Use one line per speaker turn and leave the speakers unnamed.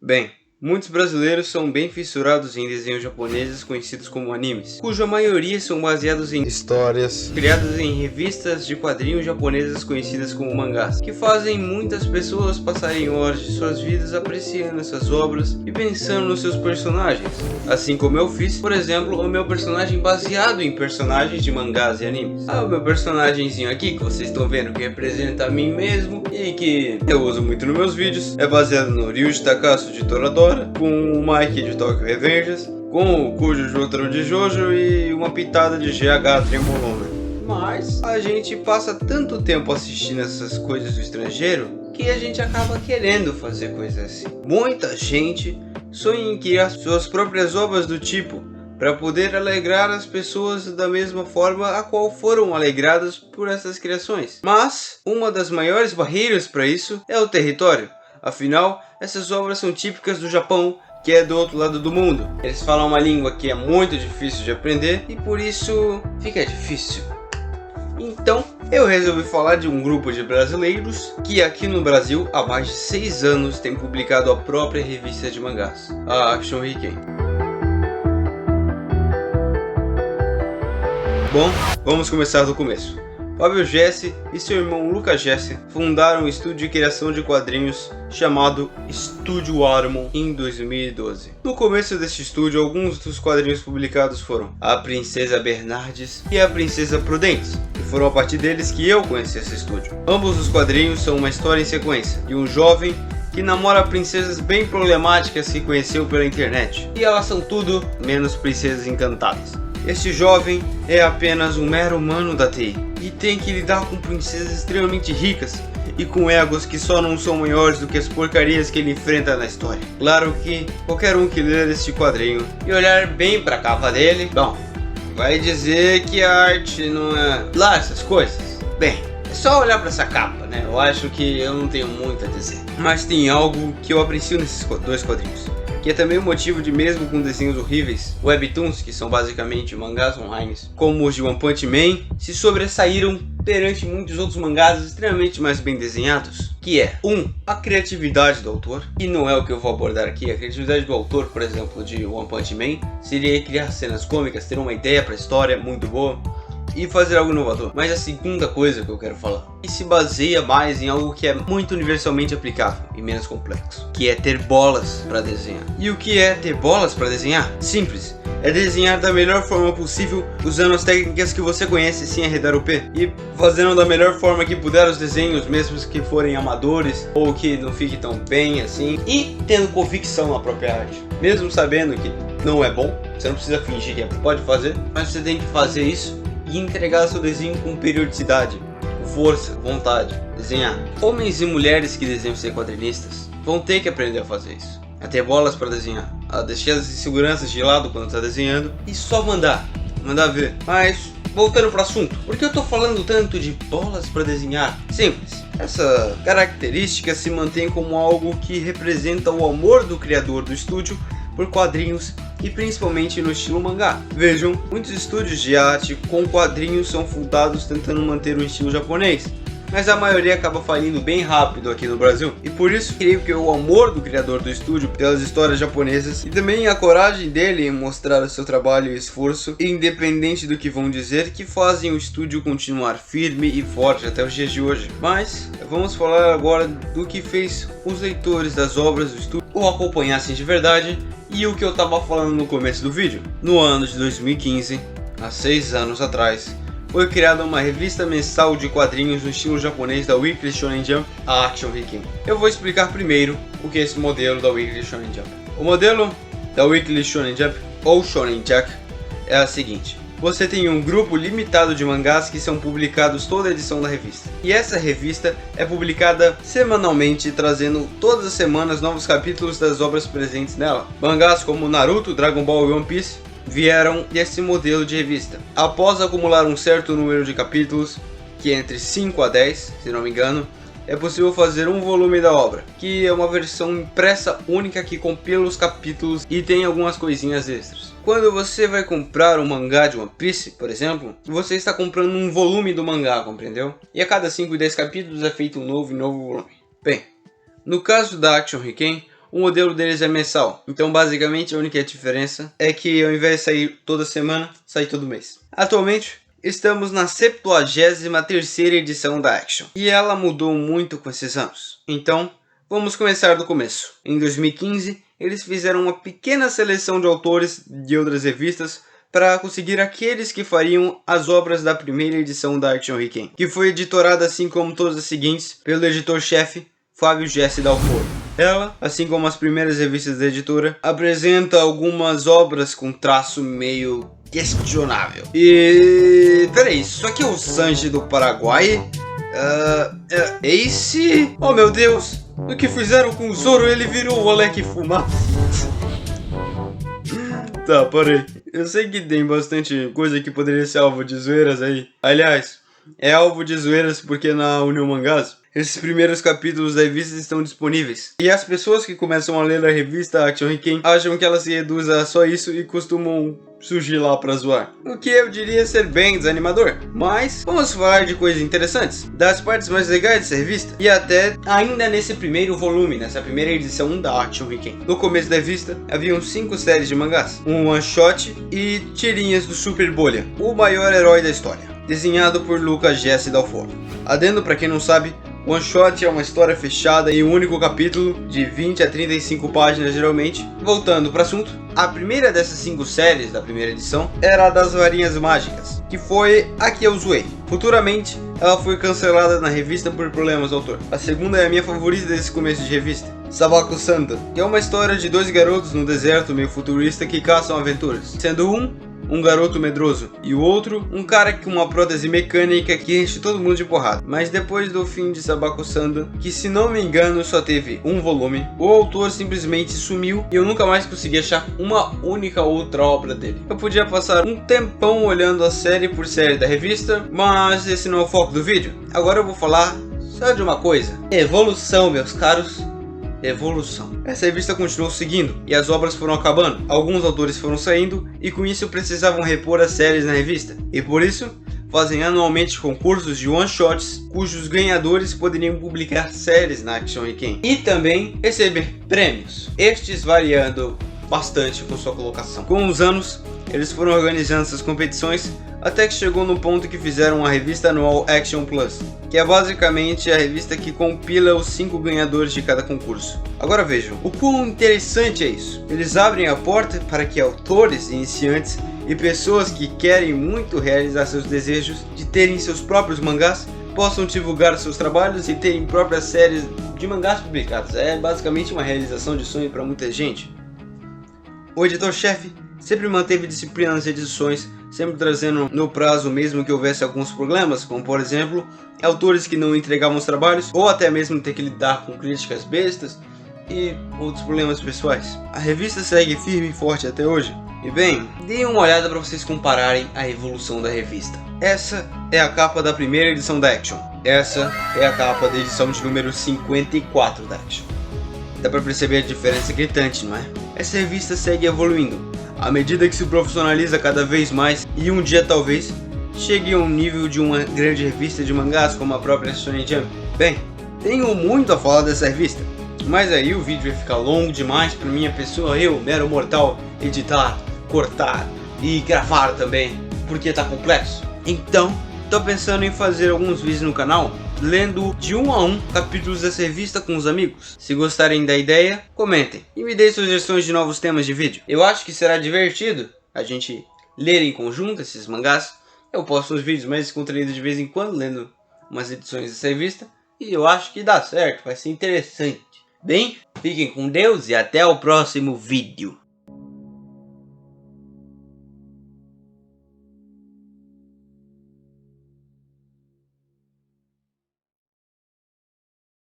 Bem, muitos brasileiros são bem fissurados em desenhos japoneses conhecidos como animes, cuja maioria são baseados em histórias criadas em revistas de quadrinhos japonesas conhecidas como mangás, que fazem muitas pessoas passarem horas de suas vidas apreciando essas obras e pensando nos seus personagens, assim como eu fiz, por exemplo, o meu personagem baseado em personagens de mangás e animes. O meu personagemzinho aqui, que vocês estão vendo, que representa a mim mesmo e que eu uso muito nos meus vídeos, é baseado no Ryuji Takasu de Toradora, com o Mike de Tokyo Revengers, com o Kujo Jotaro de Jojo e uma pitada de GH Tremolona. Mas a gente passa tanto tempo assistindo essas coisas do estrangeiro que a gente acaba querendo fazer coisas assim. Muita gente sonha em criar suas próprias obras do tipo, para poder alegrar as pessoas da mesma forma a qual foram alegradas por essas criações. Mas uma das maiores barreiras para isso é o território. Afinal, essas obras são típicas do Japão, que é do outro lado do mundo. Eles falam uma língua que é muito difícil de aprender e por isso fica difícil. Então, eu resolvi falar de um grupo de brasileiros que aqui no Brasil há mais de 6 anos tem publicado a própria revista de mangás, a Action Hiken. Bom, vamos começar do começo. Fábio Jesse e seu irmão Lucas Jesse fundaram um estúdio de criação de quadrinhos chamado Estúdio Armon em 2012. No começo deste estúdio, alguns dos quadrinhos publicados foram A Princesa Bernardes e A Princesa Prudence, e foram a partir deles que eu conheci esse estúdio. Ambos os quadrinhos são uma história em sequência de um jovem que namora princesas bem problemáticas que conheceu pela internet, e elas são tudo menos princesas encantadas. Este jovem é apenas um mero humano da TI e tem que lidar com princesas extremamente ricas e com egos que só não são maiores do que as porcarias que ele enfrenta na história. Claro que qualquer um que ler este quadrinho e olhar bem para a capa dele, bom, vai dizer que a arte não é lá essas coisas. Bem, é só olhar para essa capa, né? Eu acho que eu não tenho muito a dizer. Mas tem algo que eu aprecio nesses dois quadrinhos, que é também o motivo de, mesmo com desenhos horríveis, webtoons, que são basicamente mangás online, como os de One Punch Man, se sobressaíram perante muitos outros mangás extremamente mais bem desenhados, que é a criatividade do autor, e não é o que eu vou abordar aqui. A criatividade do autor, por exemplo, de One Punch Man, seria criar cenas cômicas, ter uma ideia para a história muito boa e fazer algo inovador. Mas a segunda coisa que eu quero falar, que se baseia mais em algo que é muito universalmente aplicável e menos complexo, que é ter bolas para desenhar. E o que é ter bolas para desenhar? Simples. É desenhar da melhor forma possível, usando as técnicas que você conhece sem arredar o pé, e fazendo da melhor forma que puder os desenhos, mesmo que forem amadores ou que não fiquem tão bem assim, e tendo convicção na própria arte. Mesmo sabendo que não é bom, você não precisa fingir que pode fazer, mas você tem que fazer isso e entregar seu desenho com periodicidade, com força, vontade, desenhar. Homens e mulheres que desejam ser quadrinistas vão ter que aprender a fazer isso, a ter bolas para desenhar, a deixar as inseguranças de lado quando está desenhando e só mandar ver. Mas voltando para o assunto, por que eu estou falando tanto de bolas para desenhar? Simples. Essa característica se mantém como algo que representa o amor do criador do estúdio por quadrinhos e principalmente no estilo mangá. Vejam, muitos estúdios de arte com quadrinhos são fundados tentando manter o estilo japonês, mas a maioria acaba falindo bem rápido aqui no Brasil. E por isso creio que o amor do criador do estúdio pelas histórias japonesas e também a coragem dele em mostrar o seu trabalho e esforço, independente do que vão dizer, que fazem o estúdio continuar firme e forte até os dias de hoje. Mas vamos falar agora do que fez os leitores das obras do estúdio o acompanhassem de verdade, e o que eu estava falando no começo do vídeo. No ano de 2015, há 6 anos atrás, foi criada uma revista mensal de quadrinhos no estilo japonês da Weekly Shonen Jump, a Action Hiken. Eu vou explicar primeiro o que é esse modelo da Weekly Shonen Jump. O modelo da Weekly Shonen Jump, ou Shonen Jack, é a seguinte: você tem um grupo limitado de mangás que são publicados toda a edição da revista. E essa revista é publicada semanalmente, trazendo todas as semanas novos capítulos das obras presentes nela. Mangás como Naruto, Dragon Ball e One Piece vieram desse modelo de revista. Após acumular um certo número de capítulos, que é entre 5 a 10, se não me engano, é possível fazer um volume da obra, que é uma versão impressa única que compila os capítulos e tem algumas coisinhas extras. Quando você vai comprar um mangá de One Piece, por exemplo, você está comprando um volume do mangá, compreendeu? E a cada 5 e 10 capítulos é feito um novo volume. Bem, no caso da Action Hiken, o modelo deles é mensal. Então basicamente a única diferença é que ao invés de sair toda semana, sai todo mês. Atualmente estamos na 73ª edição da Action. E ela mudou muito com esses anos. Então vamos começar do começo. Em 2015 eles fizeram uma pequena seleção de autores de outras revistas para conseguir aqueles que fariam as obras da primeira edição da Action Weekend, que foi editorada assim como todas as seguintes pelo editor-chefe Fábio Jesse Dalforo. Ela, assim como as primeiras revistas da editora, apresenta algumas obras com traço meio questionável. E... peraí, isso aqui é o Sanji do Paraguai? Ace? Oh meu Deus! O que fizeram com o Zoro? Ele virou o Alec Fumaça. Tá, parei. Eu sei que tem bastante coisa que poderia ser alvo de zoeiras aí. Aliás, é alvo de zoeiras porque na União Mangás, esses primeiros capítulos da revista estão disponíveis. E as pessoas que começam a ler a revista Action Weekend acham que ela se reduz a só isso e costumam surgir lá pra zoar. O que eu diria ser bem desanimador. Mas vamos falar de coisas interessantes, das partes mais legais dessa revista. E até ainda nesse primeiro volume, nessa primeira edição da Action Weekend. No começo da revista, haviam 5 séries de mangás, um one shot e tirinhas do Super Bolha, o maior herói da história, desenhado por Lucas Jesse Dalforo. Adendo pra quem não sabe, One Shot é uma história fechada em um único capítulo, de 20 a 35 páginas geralmente. Voltando para o assunto, a primeira dessas 5 séries da primeira edição era a das varinhas mágicas, que foi a que eu zoei. Futuramente, ela foi cancelada na revista por problemas do autor. A segunda é a minha favorita desse começo de revista, Sabaku-Sanda, que é uma história de 2 garotos no deserto meio futurista que caçam aventuras, sendo um garoto medroso, e o outro, um cara com uma prótese mecânica que enche todo mundo de porrada. Mas depois do fim de Sabaku-Sanda, que se não me engano só teve um volume, o autor simplesmente sumiu e eu nunca mais consegui achar uma única outra obra dele. Eu podia passar um tempão olhando a série por série da revista, mas esse não é o foco do vídeo. Agora eu vou falar só de uma coisa: evolução, meus caros. Evolução. Essa revista continuou seguindo e as obras foram acabando. Alguns autores foram saindo e com isso precisavam repor as séries na revista. E por isso fazem anualmente concursos de one-shots cujos ganhadores poderiam publicar séries na Action Weekend e também receber prêmios, estes variando bastante com sua colocação. Com os anos, eles foram organizando essas competições até que chegou no ponto que fizeram a revista anual Action Plus, que é basicamente a revista que compila os 5 ganhadores de cada concurso. Agora vejam, o quão interessante é isso. Eles abrem a porta para que autores, iniciantes e pessoas que querem muito realizar seus desejos de terem seus próprios mangás possam divulgar seus trabalhos e terem próprias séries de mangás publicados. É basicamente uma realização de sonho para muita gente. O editor-chefe sempre manteve disciplina nas edições, sempre trazendo no prazo mesmo que houvesse alguns problemas, como por exemplo, autores que não entregavam os trabalhos, ou até mesmo ter que lidar com críticas bestas e outros problemas pessoais. A revista segue firme e forte até hoje. E bem, deem uma olhada para vocês compararem a evolução da revista. Essa é a capa da primeira edição da Action. Essa é a capa da edição de número 54 da Action. Dá para perceber a diferença gritante, não é? Essa revista segue evoluindo à medida que se profissionaliza cada vez mais e um dia talvez chegue a um nível de uma grande revista de mangás como a própria Shonen Jump. Bem, tenho muito a falar dessa revista, mas aí o vídeo vai ficar longo demais para minha pessoa, eu, mero mortal, editar, cortar e gravar também, porque tá complexo. Então, tô pensando em fazer alguns vídeos no canal lendo de 1 a 1 capítulos dessa revista com os amigos. Se gostarem da ideia, comentem e me deem sugestões de novos temas de vídeo. Eu acho que será divertido a gente ler em conjunto esses mangás. Eu posto uns vídeos mais descontraídos de vez em quando, lendo umas edições dessa revista, e eu acho que dá certo, vai ser interessante. Bem, fiquem com Deus e até o próximo vídeo.